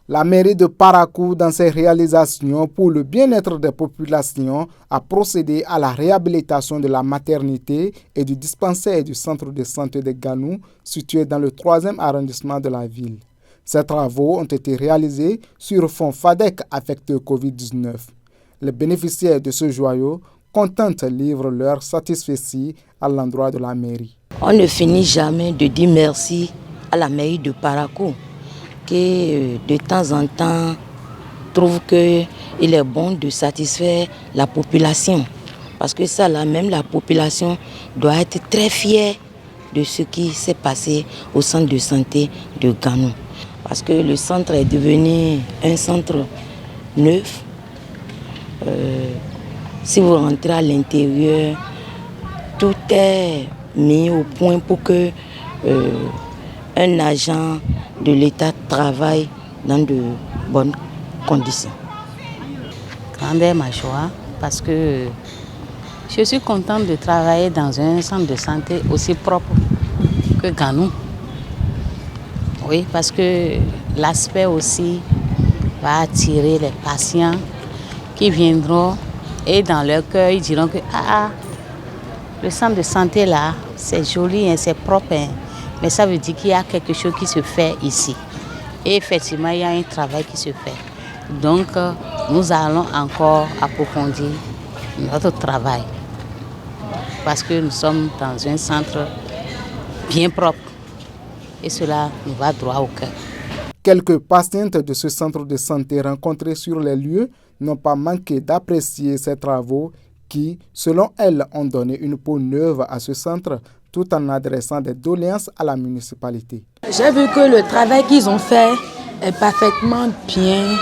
La mairie de Parakou, dans ses réalisations pour le bien-être des populations, a procédé à la réhabilitation de la maternité et du dispensaire du centre de santé de Ganou, situé dans le 3e arrondissement de la ville. Ces travaux ont été réalisés sur fonds FADEC affectés au Covid-19. Les bénéficiaires de ce joyau contents livrent leur satisfaction à l'endroit de la mairie. On ne finit jamais de dire merci à la mairie de Parakou, qui de temps en temps trouve qu'il est bon de satisfaire la population. Parce que ça, là, même la population doit être très fière de ce qui s'est passé au centre de santé de Ganou. Parce que le centre est devenu un centre neuf. Si vous rentrez à l'intérieur, tout est mis au point pour que un agent de l'État travaille dans de bonnes conditions. Grande ma joie parce que je suis contente de travailler dans un centre de santé aussi propre que Ganou. Oui, parce que l'aspect aussi va attirer les patients qui viendront et dans leur cœur, ils diront que le centre de santé là, c'est joli, hein, c'est propre, hein, mais ça veut dire qu'il y a quelque chose qui se fait ici. Et effectivement, il y a un travail qui se fait. Donc, nous allons encore approfondir notre travail parce que nous sommes dans un centre bien propre. Et cela nous va droit au cœur. Quelques patientes de ce centre de santé rencontrées sur les lieux n'ont pas manqué d'apprécier ces travaux qui, selon elles, ont donné une peau neuve à ce centre tout en adressant des doléances à la municipalité. J'ai vu que le travail qu'ils ont fait est parfaitement bien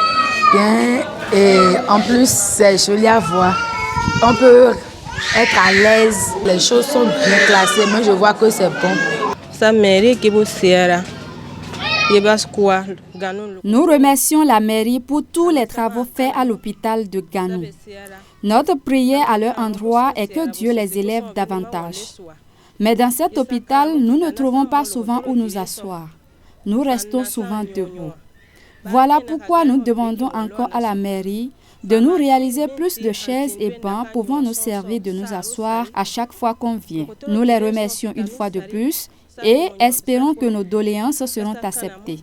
et en plus c'est joli à voir. On peut être à l'aise, les choses sont bien classées, mais je vois que c'est bon. Nous remercions la mairie pour tous les travaux faits à l'hôpital de Ganou. Notre prière à leur endroit est que Dieu les élève davantage. Mais dans cet hôpital, nous ne trouvons pas souvent où nous asseoir. Nous restons souvent debout. Voilà pourquoi nous demandons encore à la mairie de nous réaliser plus de chaises et bancs pouvant nous servir de nous asseoir à chaque fois qu'on vient. Nous les remercions une fois de plus et espérons que nos doléances seront acceptées.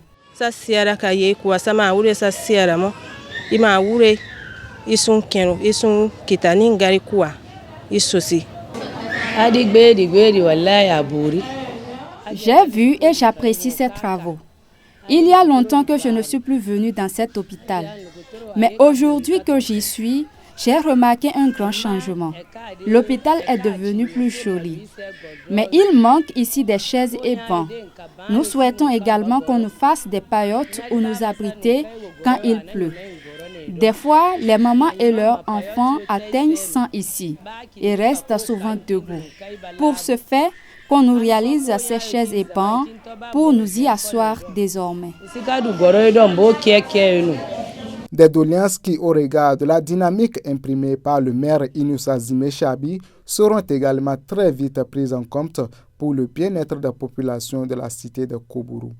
J'ai vu et j'apprécie ces travaux. Il y a longtemps que je ne suis plus venue dans cet hôpital. Mais aujourd'hui que j'y suis, j'ai remarqué un grand changement. L'hôpital est devenu plus joli. Mais il manque ici des chaises et bancs. Nous souhaitons également qu'on nous fasse des paillotes où nous abriter quand il pleut. Des fois, les mamans et leurs enfants atteignent 100 ici et restent souvent debout. Pour ce fait, qu'on nous réalise ces chaises et bancs pour nous y asseoir désormais. Des doléances qui, au regard de la dynamique imprimée par le maire Inoussa Zimé-Chabi, seront également très vite prises en compte pour le bien-être des populations de la cité de Koubourou.